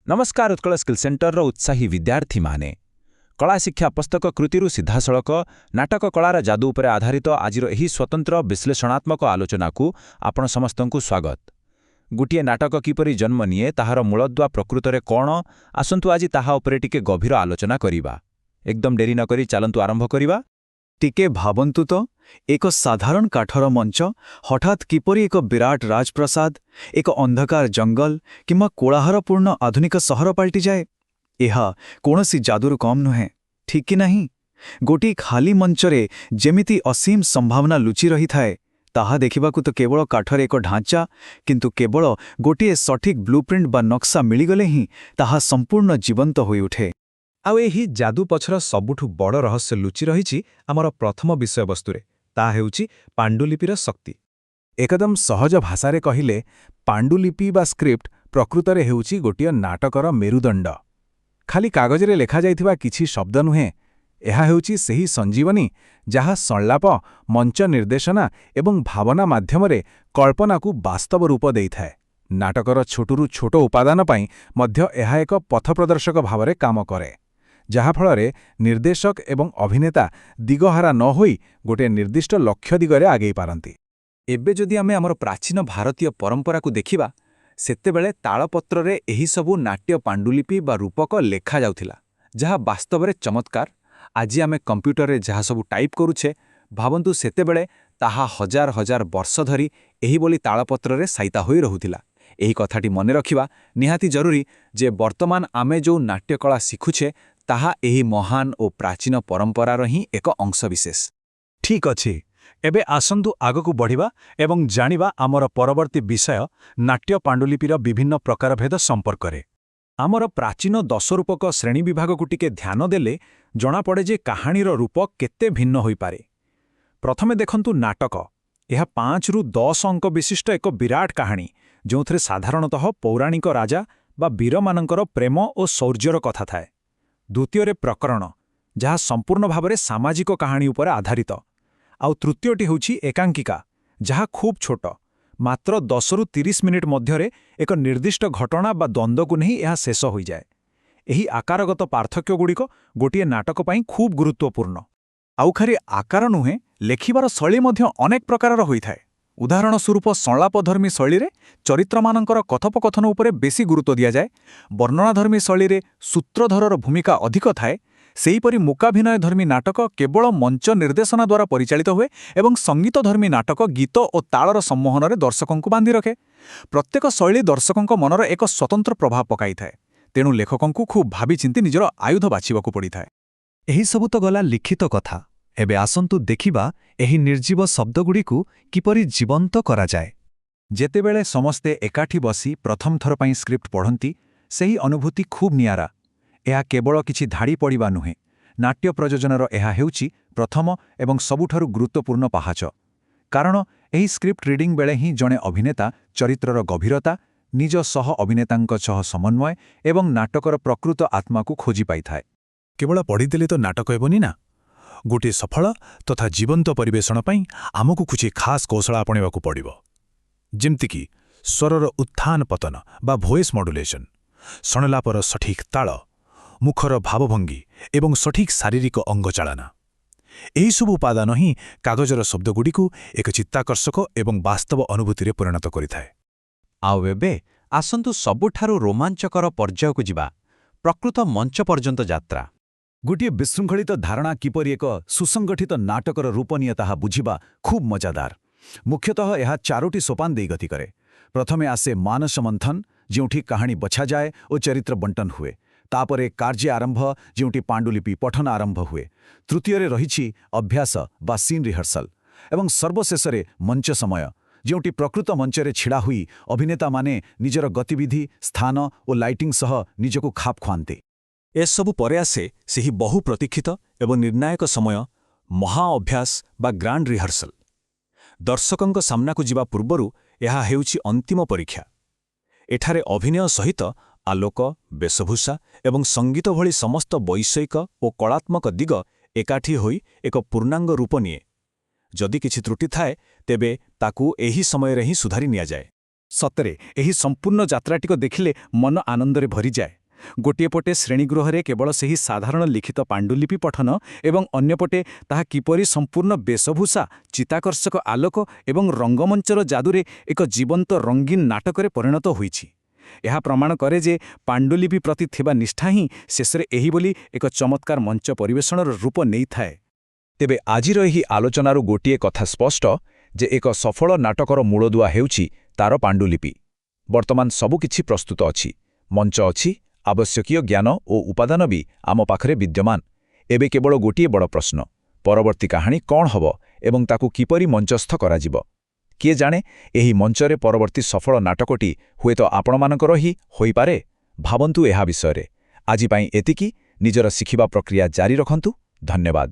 नमस्कार Utkal skill centre उत्साही विद्यार्थी माने कला शिक्षा पुस्तक कृतिरु सीधासळख नाटक कलार जादू उपरे आधारित आजिर एही स्वतंत्र विश्लेषणात्मक आलोचना को आपण समस्तंकु स्वागत। गोटे नाटक किपरि जन्म निए ताहार मूलदुआ प्रकृतरे कौन आसंतु आज ताहा उपरे टिके गभीर आलोचना करिबा। एकदम डेरी न करी चालंतु आरंभ करिबा। टिके भाबंतु तो एक साधारण काठर मंच हठात किपरि एक विराट राजप्रसाद एक अंधकार जंगल किंवा कोलाहलपूर्ण आधुनिक सहर पलटि जाए। एहा कोनोसी जादुर कम नुहे, ठीक कि नहीं? गोटी खाली मंचरे जेमिति असीम संभावना लुचि रही थाए ताहा देखिबाकु तो केवल काठर एक ढांचा, किंतु केवल गोटे सठिक ब्लूप्रिंट बा नक्शा मिलिगले ही ताहा संपूर्ण जीवंत होई उठे। आउ एही जादू पछर सबुठु बड़ रहस्य लुचि रहिछि आमर प्रथम विषयवस्तुरे, ता हेउछि पाण्डुलिपिर शक्ति। एकदम सहज भाषारे कहिले पाण्डुलिपि बा स्क्रिप्ट प्रकृतरे हेउछि गोटिए नाटकर मेरुदंड। खाली कागजरे लेखा जाइथिबा किछि शब्द नुहे, एहा हेउछि सेही संजीवनी जहा संलाप, मंच निर्देशना एवं भावना माध्यमरे कल्पनाकु वास्तव रूप देइथाए। नाटकर छोटुरु छोट उपादान पई मध्य एहा एक पथप्रदर्शक भावरे काम करे, जहा फलरे निर्देशक एवं अभिनेता दिगहारा न होई गोटे निर्दिष्ट लक्ष्य दिगरे आगेई पारंती। एबे जदि आमे हमर प्राचीन भारतीय परंपरा को देखिबा, सेतेबेले तालपत्ररे एही सबु नाट्य पाण्डुलिपि बा रूपक लेखा जाउथिला, जहा वास्तवरे चमत्कार। आज आमे कंप्यूटरे जहा सबु टाइप करूछे, भाबंतु सेतेबेले ताहा हजार हजार वर्ष धरी एही बोली तालपत्ररे साइता होई रहुथिला। एही कथाटी मने रखिबा निहाती जरूरी जे वर्तमान आमे जो नाट्यकला शिखुछे ताहा एही महान ओ प्राचीन परंपरार ही एक अंश विशेष। ठीक अछि, एबे आसंतु आगकु बढ़िबा एवं जानिबा आमर परवर्ती विषय नाट्य पाण्डुलिपिर विभिन्न प्रकारभेद संपर्करे। आमर प्राचीन दशरूपक श्रेणी विभागकु टिके ध्यान देले जणा पड़े जे कहानीर रूप केते भिन्न होई पारे। प्रथमे देखंतु नाटक। यह 5 रु 10 अंक विशिष्ट एक विराट कहानी, जोंथरे साधारणतः पौराणिक राजा बा वीरमानंकर प्रेम और शौर्यर कथा थाए। द्वितीय प्रकरण, जहा संपूर्ण भावरे सामाजिक कहानी उपर आधारित। आउ तृतीयटी होछि एकांकिका, जहा खूब छोट, मात्र 10 रु 30 मिनिट मध्यरे एक निर्दिष्ट घटना बा द्वंद्व को नहीं यह शेष हो जाए। एही आकारगत पार्थक्य गुड़िक गोटिए नाटक पई खूब गुरुत्वपूर्ण। आउ खाली आकार नुहे, लेखिबार शैली मध्य अनेक प्रकारर होइथाए। उदाहरण स्वरूप संलापधर्मी शैली चरित्रमानंकर कथोपकथन उपरे बेसी गुरुत्व दिया जाए। वर्णनाधर्मी शैली सूत्रधरर भूमिका अधिक थाए। सेहीपरि मूकाभिनय धर्मी नाटक केवल मंच निर्देशना द्वारा परिचालित हुए एवं संगीतधर्मी नाटक गीत और तालर सम्मोहन दर्शकों बांधि रखे। प्रत्येक शैली दर्शकों मनर एक स्वतंत्र प्रभाव पकाई थाए, तेणु लेखकों खूब भावी चिंती निजर आयुध बाछिबाकु पड़िथाए। एही सबु तो गला लिखित कथा। एबे आसंतु देखिबा एही निर्जीव शब्दगुड़िकु किपरि जीवंत करा जाए। जेतेबेले समस्ते एकाठी बसी प्रथम थर पई स्क्रिप्ट पढ़ंती, सेही अनुभूति खूब नियारा। एहा केवल किछि धाड़ी पड़िबा नुहे, नाट्य प्रयोजनर एहा हेउछि प्रथम एवं सबुठारु गुरुत्वपूर्ण पाहाच। कारण एही स्क्रिप्ट रीडिंग बेले ही जणे अभिनेता चरित्रर गभीरता, निज सह अभिनेतांक सह समन्वय एवं नाटकर प्रकृत आत्मा को खोजी पाई थाए। केवल पढ़िदेले तो नाटक हेबनी ना। गोटे सफल तथा जीवंत परिवेषण पई आमकु कुछि खास कौशल आपणेबाकु पड़िबो, जेमतिकी स्वरर उत्थान पतन बा वॉइस मॉड्युलेशन, संलापर सठिक ताल, मुखर भावभंगी एवं सठिक शारीरिक अंगचालना। एही सब उपादान ही कागजर शब्दगुड़िकु एक चित्ताकर्षक एवं वास्तव अनुभूति परिणत करिथाए। आउ एबे आसंतु सबुठारु रोमांचकर पर्यायकु जिबा, प्रकृत मंच पर्यंत यात्रा। गोटे विशृंखलित धारणा किपरि एक सुसंगठित नाटकर रूप निये ताहा बुझिबा खूब मजादार। मुख्यतः यह 4टी सोपान दे गति करे। प्रथमे आसे मानस मंथन, जोठी कहानी बछा जाए और चरित्र बंटन हुए। तापरे कार्य आरंभ, जोठी पाण्डुलिपि पठन आरंभ हुए। तृतीय रहिछि अभ्यास बा सीन रिहर्सल एवं सर्वशेषरे मंच समय, जोठी प्रकृत मंचरे छिड़ा हुई अभिनेता माने निजर गतिविधि, स्थान और लाइटिंग सह निजको खाप खुआते। एसबु परे आसे सेही बहु प्रतीक्षित एवं निर्णायक समय, महाअभ्यास बा ग्रांड रिहर्सल। दर्शकों सामनाकु जिबा पूर्वरु यह हेउछि अंतिम परीक्षा। एठारे अभिनय सहित आलोक, वेशभूषा एवं संगीत भली समस्त वैषयिक और कलात्मक दिग एकाठी होई एक पूर्णांग रूप निये। जदि किछि त्रुटि थाए तेबे ताकू एही समय ही सुधारी निया जाए। सतरे एही संपूर्ण यात्राटिक देखिले मन आनंदरे भरी जाए। ଗୋଟିଏ ପଟେ ଶ୍ରେଣୀଗୃହରେ କେବଳ ସେହି ସାଧାରଣ ଲିଖିତ ପାଣ୍ଡୁଲିପି ପଠନ ଏବଂ ଅନ୍ୟପଟେ ତାହା କିପରି ସମ୍ପୂର୍ଣ୍ଣ ବେଶଭୂଷା, ଚିତ୍ତାକର୍ଷକ ଆଲୋକ ଏବଂ ରଙ୍ଗମଞ୍ଚର ଯାଦୁରେ ଏକ ଜୀବନ୍ତ ରଙ୍ଗୀନ ନାଟକରେ ପରିଣତ ହୋଇଛି। ଏହା ପ୍ରମାଣ କରେ ଯେ ପାଣ୍ଡୁଲିପି ପ୍ରତି ଥିବା ନିଷ୍ଠା ହିଁ ଶେଷରେ ଏହିଭଳି ଏକ ଚମତ୍କାର ମଞ୍ଚ ପରିବେଷଣର ରୂପ ନେଇଥାଏ। ତେବେ ଆଜିର ଏହି ଆଲୋଚନାରୁ ଗୋଟିଏ କଥା ସ୍ପଷ୍ଟ ଯେ ଏକ ସଫଳ ନାଟକର ମୂଳଦୁଆ ହେଉଛି ତାର ପାଣ୍ଡୁଲିପି। ବର୍ତ୍ତମାନ ସବୁକିଛି ପ୍ରସ୍ତୁତ ଅଛି, ମଞ୍ଚ ଅଛି, ଆବଶ୍ୟକୀୟ ଜ୍ଞାନ ଓ ଉପାଦାନ ବି ଆମ ପାଖରେ ବିଦ୍ୟମାନ। ଏବେ କେବଳ ଗୋଟିଏ ବଡ଼ ପ୍ରଶ୍ନ, ପରବର୍ତ୍ତୀ କାହାଣୀ କ'ଣ ହେବ ଏବଂ ତାକୁ କିପରି ମଞ୍ଚସ୍ଥ କରାଯିବ? କିଏ ଜାଣେ, ଏହି ମଞ୍ଚରେ ପରବର୍ତ୍ତୀ ସଫଳ ନାଟକଟି ହୁଏତ ଆପଣମାନଙ୍କର ହିଁ ହୋଇପାରେ। ଭାବନ୍ତୁ ଏହା ବିଷୟରେ। ଆଜି ପାଇଁ ଏତିକି। ନିଜର ଶିଖିବା ପ୍ରକ୍ରିୟା ଜାରି ରଖନ୍ତୁ। ଧନ୍ୟବାଦ।